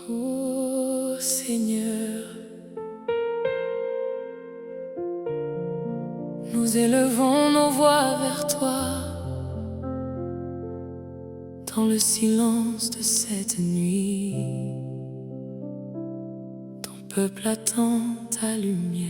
Ô Seigneur, nous élevons nos voix vers toi dans le silence de cette nuit. Ton peuple attend ta lumière.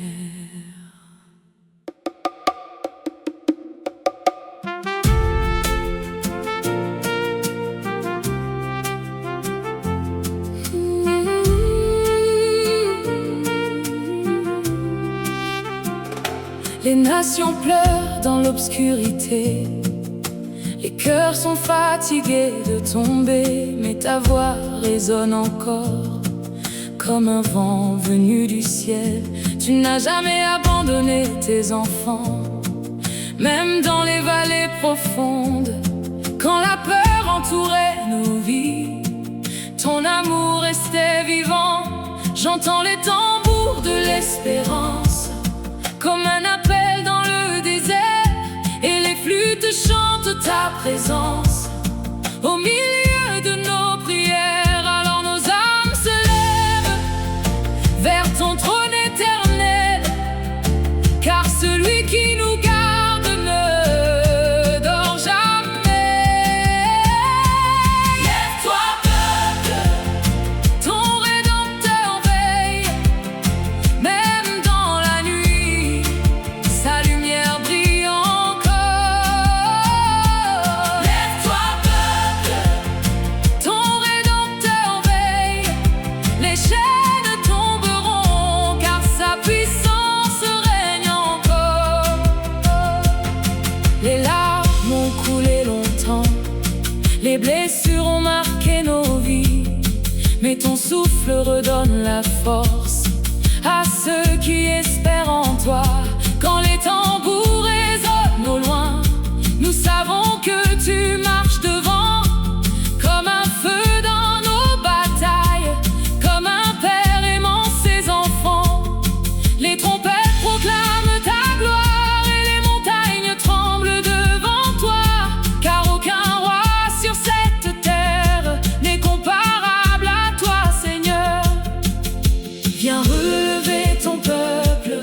Les nations pleurent dans l'obscurité, les cœurs sont fatigués de tomber, mais ta voix résonne encore comme un vent venu du ciel. Tu n'as jamais abandonné tes enfants, même dans les vallées profondes. Quand la peur entourait nos vies, ton amour restait vivant. J'entends les tambours de l'espérance comme un appel dans le désert, et les flûtes chantent ta présence au milieu de nos prières. Alors nos âmes se lèvent vers ton trône éternel, car celui qui nous garde ne dort jamais. Lève-toi, peuple, ton Rédempteur veille, même dans la nuit, sa lumière brille encore. Lève-toi, peuple, ton Rédempteur veille, les chaînes tomberont, car sa puissance règne encore. Les larmes ont coulé longtemps, les blessures ont marqué nos vies, mais ton souffle redonne la force à ceux qui espèrent en toi. Quand les tambours résonnent au loin, nous savons que tu marches devant, comme un feu dans nos batailles, comme un père aimant ses enfants. Les trompettes proclament ta gloire et les montagnes tremblent devant toi, car aucun roi sur cette terre n'est comparable à toi, Seigneur. Viens relever ton peuple,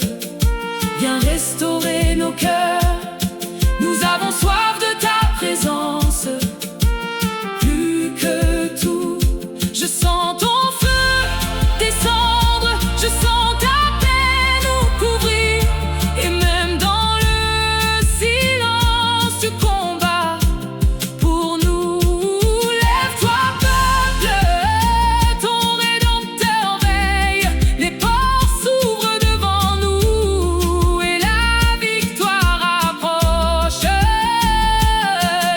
viens restaurer nos cœurs. Nous avons soif de ta présence, plus que tout. Je sens ton feu descendre, je sens ta paix nous couvrir, et même dans le silence tu combats pour nous. Lève-toi, peuple, ton Rédempteur veille, les ports s'ouvrent devant nous et la victoire approche.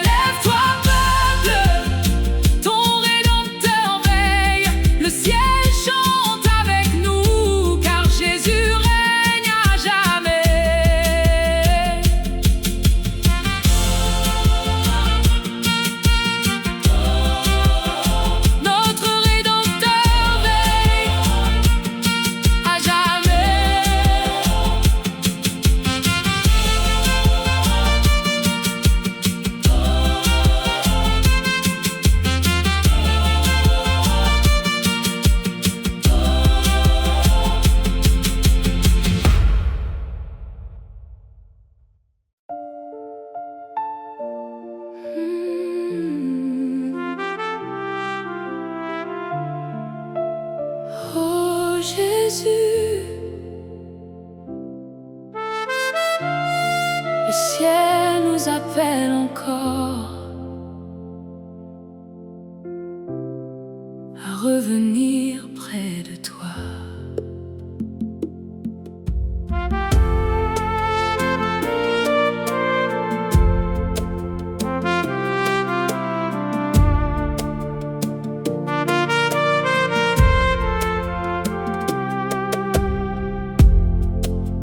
Lève-toi, peuple, ton Rédempteur veille, le ciel chante avec nous, car Jésus règne à jamais. Notre Rédempteur veille à jamais. Oh Jésus, le ciel nous appelle encore à revenir près de toi.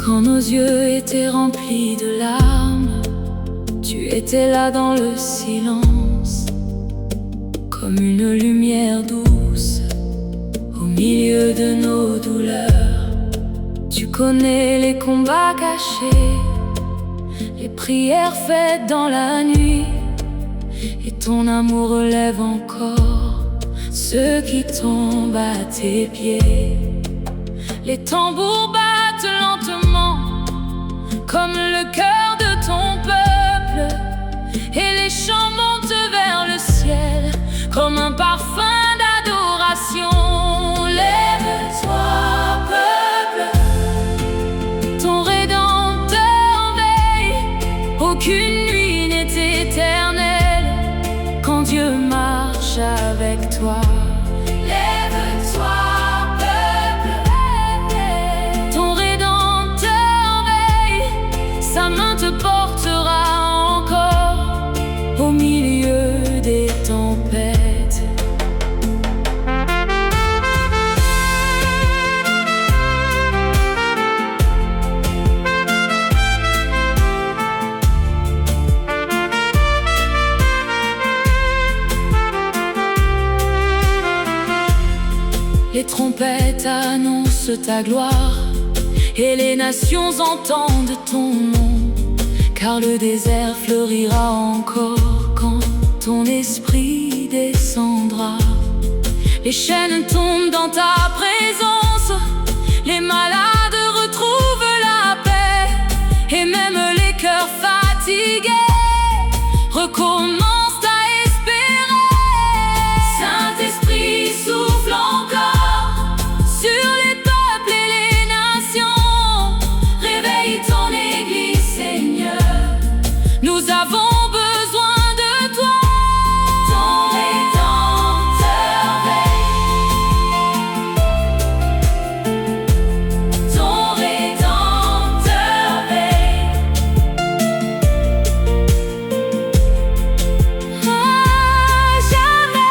Quand nos yeux étaient remplis de larmes, tu étais là dans le silence, comme une lumière douce au milieu de nos douleurs. Tu connais les combats cachés, les prières faites dans la nuit, et ton amour relève encore ceux qui tombent à tes pieds. Les tambours battent lentement comme le cœur de ton peuple, et les chants montent vers le ciel comme un parfum d'adoration. Lève-toi, peuple, ton Rédempteur veille. Aucune nuit n'est éternelle quand Dieu marche avec toi. Lève-toi, peuple, ton Rédempteur veille. Sa main te portera encore au milieu des tempêtes. Les trompettes annoncent ta gloire et les nations entendent ton nom, car le désert fleurira encore quand ton esprit descendra. Les chaînes tombent dans ta présence, les malades retrouvent la paix, et même les cœurs fatigués recommencent à espérer. Saint-Esprit, souffle encore sur les peuples et les nations. Réveille ton Église, Seigneur, nous avons besoin de toi. Ton Rédempteur veille. Ton Rédempteur veille. À jamais.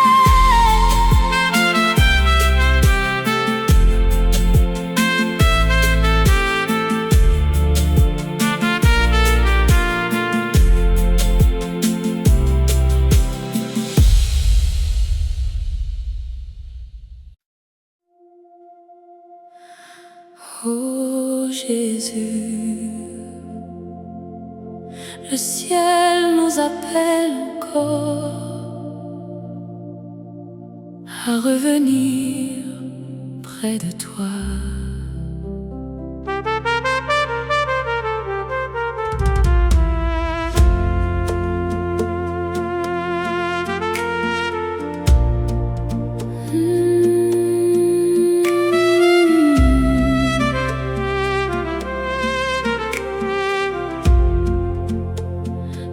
Oh Jésus, le ciel nous appelle encore à revenir près de toi.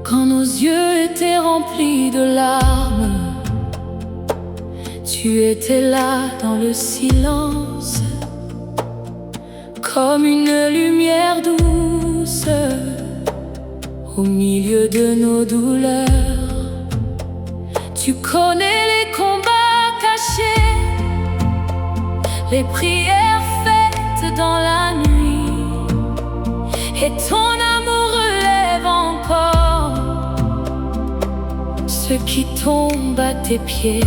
Quand nos yeux étaient remplis de larmes, tu étais là dans le silence, comme une lumière douce au milieu de nos douleurs. Tu connais les combats cachés, les prières faites dans la nuit, et ton amour relève encore ceux qui tombent à tes pieds.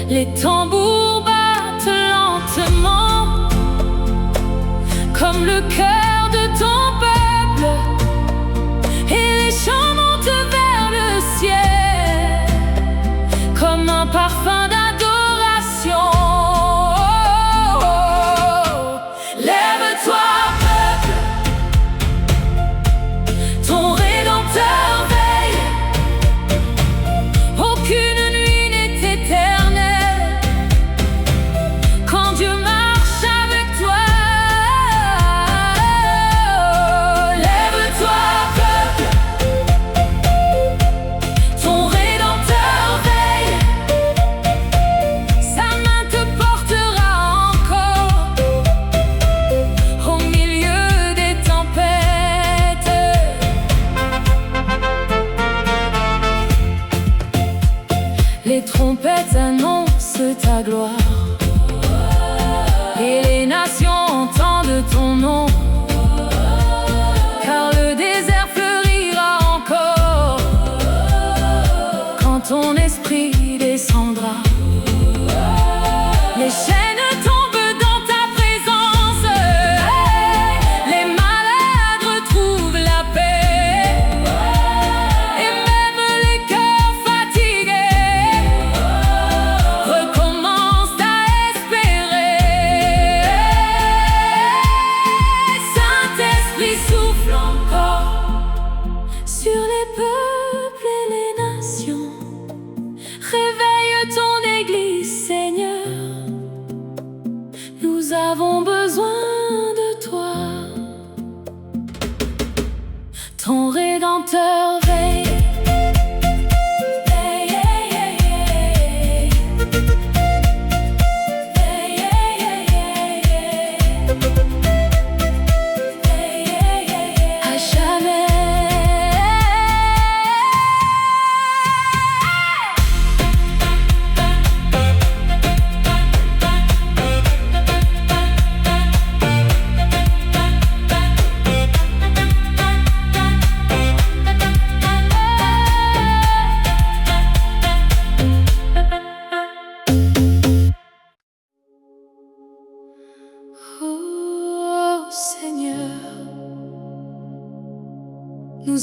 Les tambours battent lentement comme le cœur de ton peuple, et les chants montent vers le ciel comme un parfum d'adoration. Lève-toi, peuple, ton Rédempteur veille. Aucune nuit n'est éternelle quand Dieu marche avec toi. Lève-toi, peuple, ton Rédempteur veille. Sa main te portera encore au milieu des tempêtes. Les trompettes annoncent ta gloire et les nations entendent ton nom, car le désert fleurira encore quand ton esprit descendra. Les chaînes tombent dans ta présence, les malades retrouvent la paix, et même les cœurs fatigués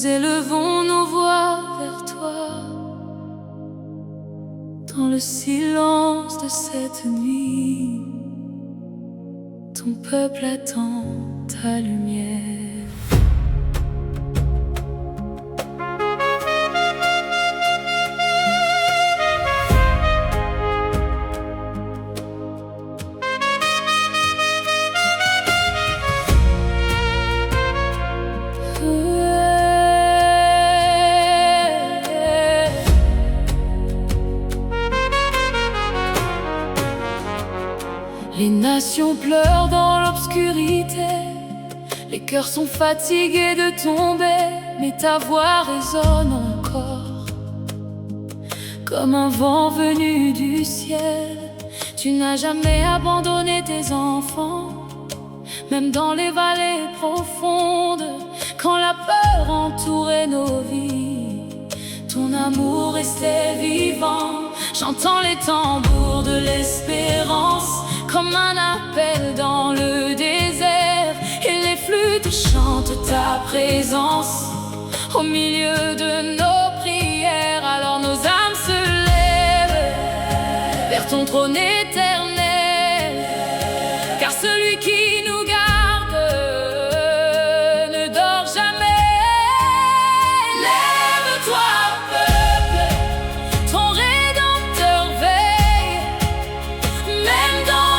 nous élevons nos voix vers toi. Dans le silence de cette nuit, ton peuple attend ta lumière. Les nations pleurent dans l'obscurité, les cœurs sont fatigués de tomber, mais ta voix résonne encore comme un vent venu du ciel. Tu n'as jamais abandonné tes enfants, même dans les vallées profondes, quand la peur entourait nos vies. Ton amour restait vivant. J'entends les tambours de l'espérance comme un appel dans le désert, et les flûtes chantent ta présence au milieu de nos prières. Alors nos âmes se lèvent vers ton trône éternel, car celui qui nous garde ne dort jamais. Lève-toi, peuple, ton Rédempteur veille, même dans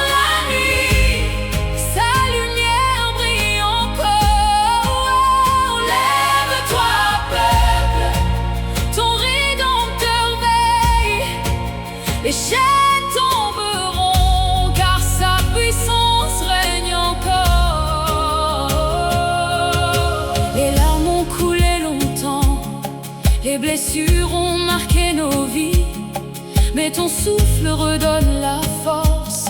les chaînes tomberont, car sa puissance règne encore. Les larmes ont coulé longtemps, les blessures ont marqué nos vies, mais ton souffle redonne la force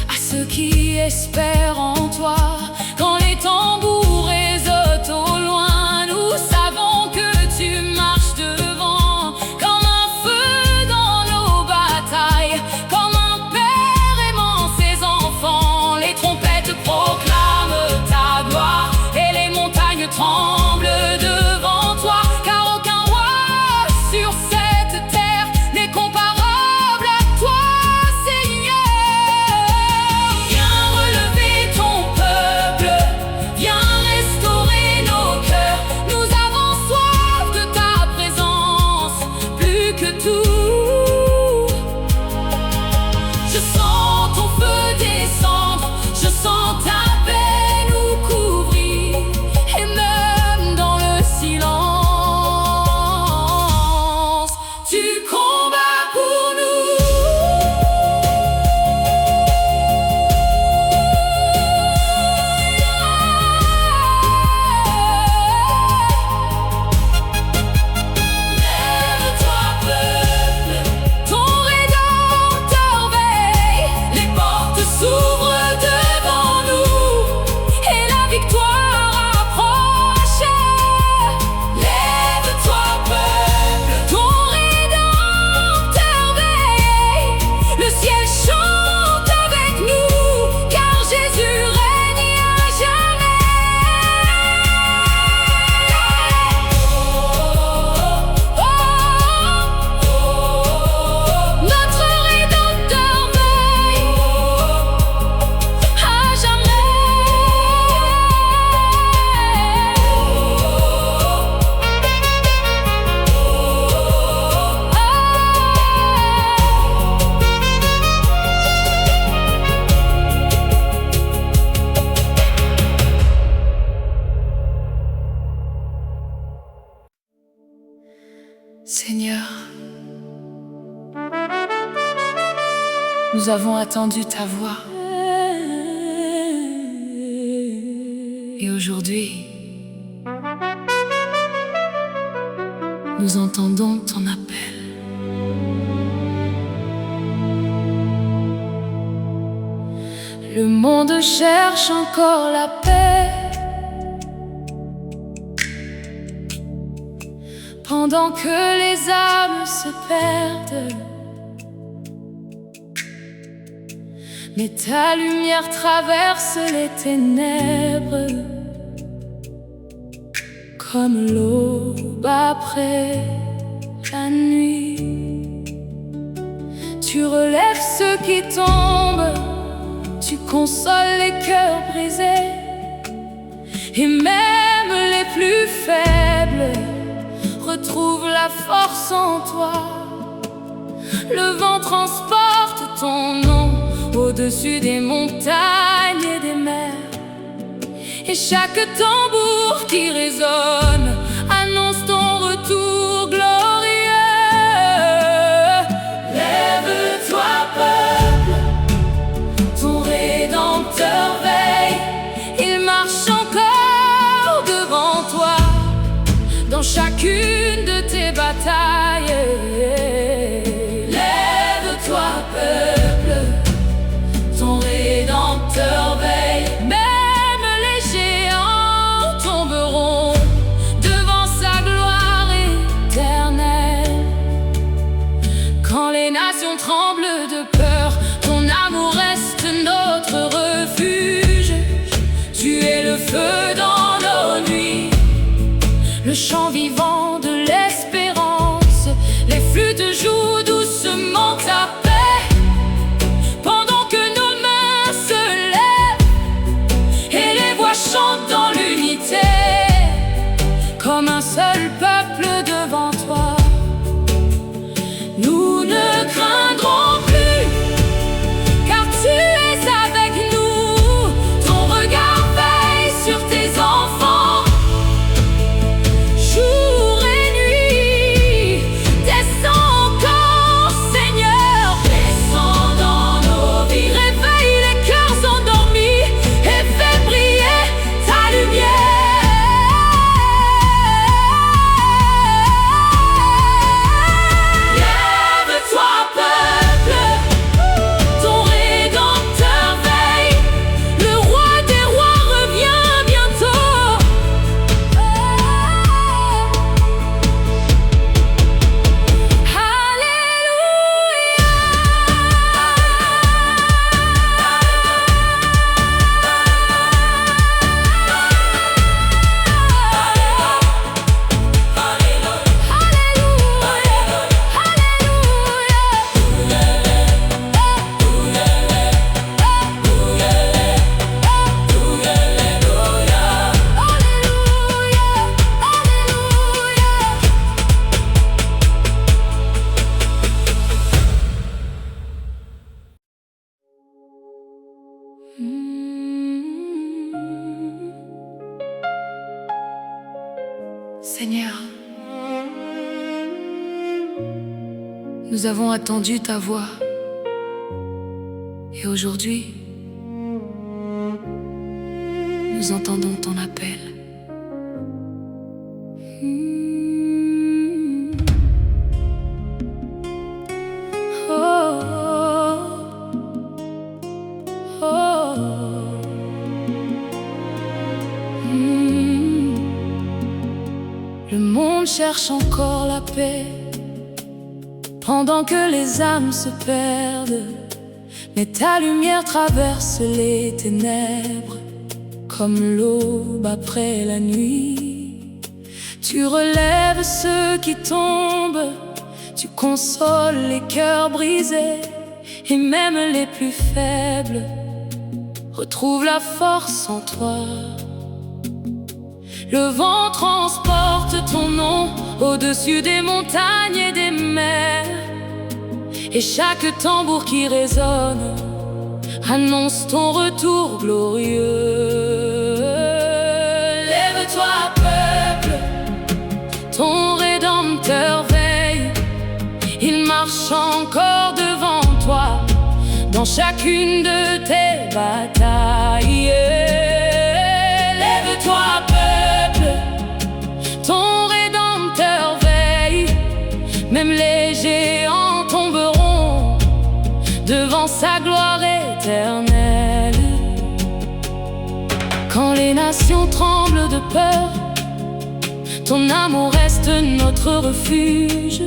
à ceux qui espèrent en toi. Quand les tambours résonnent au loin, nous savons que tu marches devant, comme un feu dans nos batailles, comme un père aimant ses enfants. Les trompettes proclament ta gloire et les montagnes tremblent devant toi, car aucun roi sur cette terre n'est comparable à toi, Seigneur. Viens relever ton peuple, viens restaurer nos cœurs. Nous avons soif de ta présence, plus que tout. Je sens ton feu descendre, je sens ta paix nous couvrir, et même dans le silence, tu combats pour nous. Lève-toi, peuple, ton Rédempteur veille, les portes s'ouvrent devant nous, et la victoire approche. Lève-toi, peuple, ton Rédempteur veille, le ciel chante avec nous, car Jésus règne à jamais. Notre Rédempteur veille à jamais. Seigneur, nous avons attendu ta voix, et aujourd'hui, nous entendons ton appel. Le monde cherche encore la paix, pendant que les âmes se perdent. Mais ta lumière traverse les ténèbres comme l'aube après la nuit. Tu relèves ceux qui tombent, tu consoles les cœurs brisés, et même les plus faibles retrouvent la force en toi. Le vent transporte ton nom au-dessus des montagnes et des mers, et chaque tambour qui résonne annonce ton retour glorieux. Lève-toi, peuple, ton Rédempteur veille. Il marche encore devant toi dans chacune de tes batailles. Lève-toi, peuple, ton Rédempteur veille. Même les géants tomberont devant sa gloire éternelle. Quand les nations tremblent de peur, ton amour reste notre refuge. Tu es le feu dans nos nuits, le chant vivant de l'espérance. Les flûtes jouent doucement ta paix, pendant que nos mains se lèvent et les voix chantent dans l'unité, comme un seul peuple devant toi. Nous ne craindrons plus, car tu es avec nous. Ton regard veille sur tes enfants, jour et nuit. Descends encore, Seigneur, descends dans nos vies. Réveille les cœurs endormis et fais briller ta lumière. Lève-toi, peuple, ton Rédempteur veille. Le roi des rois revient bientôt. Seigneur, nous avons attendu ta voix, et aujourd'hui, nous entendons ton appel. Oh, oh, oh. Le monde cherche encore la paix, pendant que les âmes se perdent. Mais ta lumière traverse les ténèbres, comme l'aube après la nuit. Tu relèves ceux qui tombent, tu consoles les cœurs brisés, et même les plus faibles retrouvent la force en toi. Le vent transporte ton nom au-dessus des montagnes et des mers, et chaque tambour qui résonne annonce ton retour glorieux. Lève-toi, peuple, ton Rédempteur veille. Il marche encore devant toi dans chacune de tes batailles. Lève-toi, peuple, ton Rédempteur veille. Même les géants tomberont devant sa gloire éternelle. Quand les nations tremblent de peur, ton amour reste notre refuge.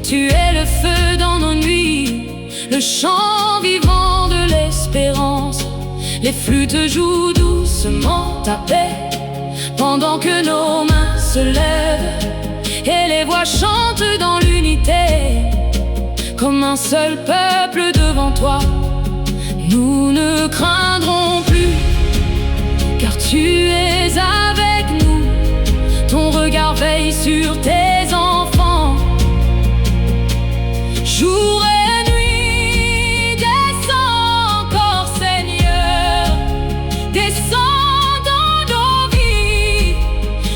Tu es le feu dans nos nuits, le chant vivant de l'espérance. Les flûtes jouent doucement ta paix, pendant que nos mains se lèvent et les voix chantent dans l'unité. Comme un seul peuple devant toi, nous ne craindrons plus, car tu es avec nous. Ton regard veille sur tes enfants, jour et nuit. Descends encore, Seigneur, descends dans nos vies.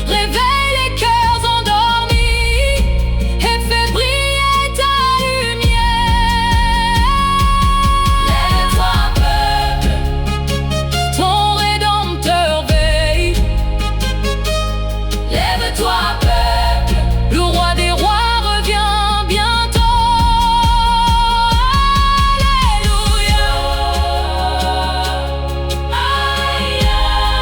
Réveille les cœurs endormis et fais briller ta lumière. Lève-toi, peuple, ton Rédempteur veille. Lève-toi, peuple, le roi des rois revient bientôt. Alléluia. Aïe, aïe,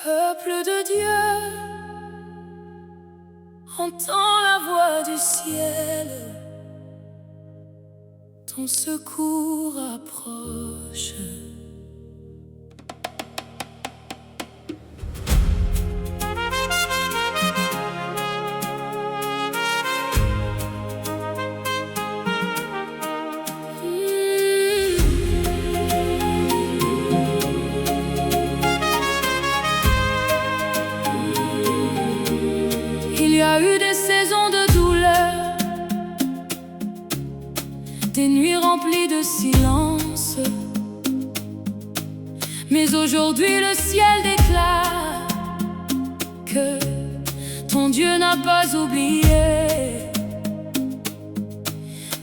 peuple de Dieu, entends la voix du ciel, ton secours approche. Il y a eu des saisons de douleur, des nuits remplies de silence. Mais aujourd'hui le ciel déclare que ton Dieu n'a pas oublié.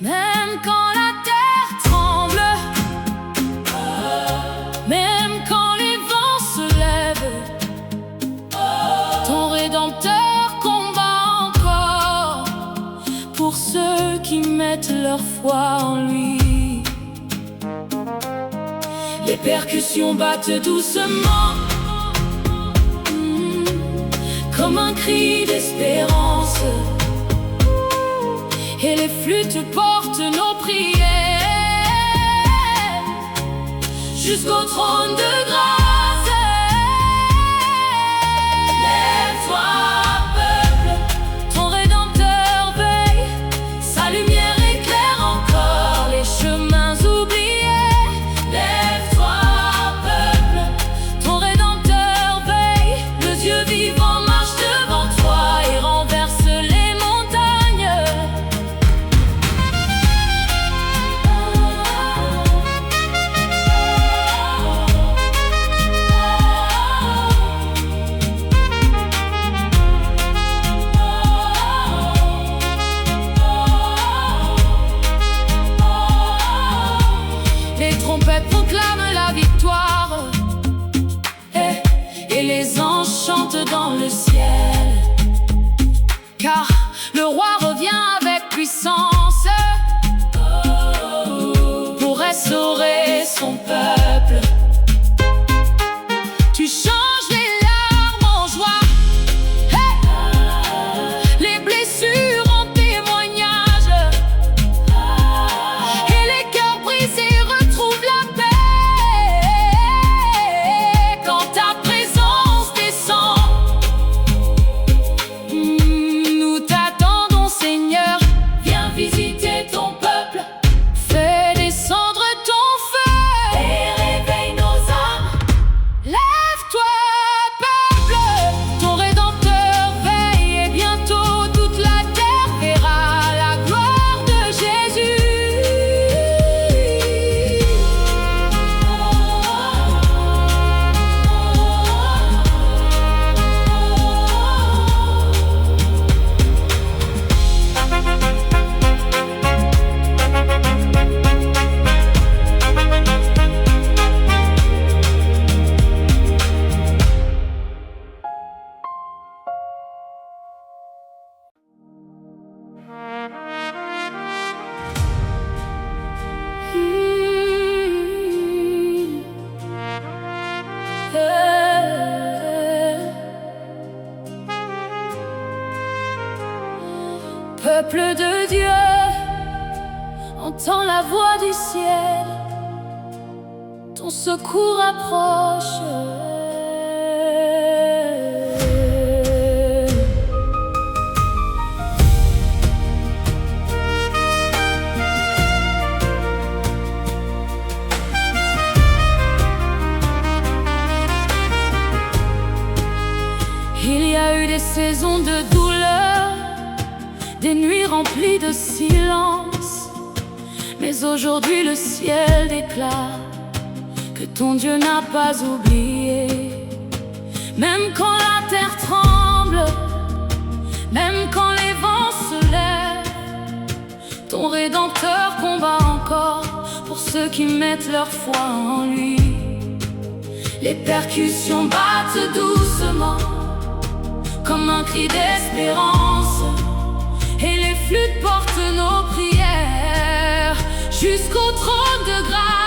Même quand la terre tremble, même quand les vents se lèvent, ton Rédempteur combat encore pour ceux qui mettent leur foi en lui. Les percussions battent doucement, comme un cri d'espérance, et les flûtes portent nos prières jusqu'au trône de grâce. Lève-toi, peuple, ton Rédempteur veille, sa lumière éclaire encore les chemins oubliés. Lève-toi, peuple, ton Rédempteur veille, le Dieu vivant marche devant toi et renverse les montagnes. Les trompettes proclament la victoire, et les anges chantent dans le ciel, car le roi revient avec puissance pour restaurer son peuple. Tu changes les larmes en joie, les blessures en témoignage, et les cœurs brisés retrouvent la paix quand ta présence descend. Nous t'attendons, peuple de Dieu entend la voix du ciel, ton secours approche. Il y a eu des saisons de douleur, des nuits remplies de silence, mais aujourd'hui le ciel déclare que ton Dieu n'a pas oublié. Même quand la terre tremble, même quand les vents se lèvent, ton Rédempteur combat encore pour ceux qui mettent leur foi en lui. Les percussions battent doucement comme un cri d'espérance, et les flûtes portent nos prières jusqu'au trône de grâce.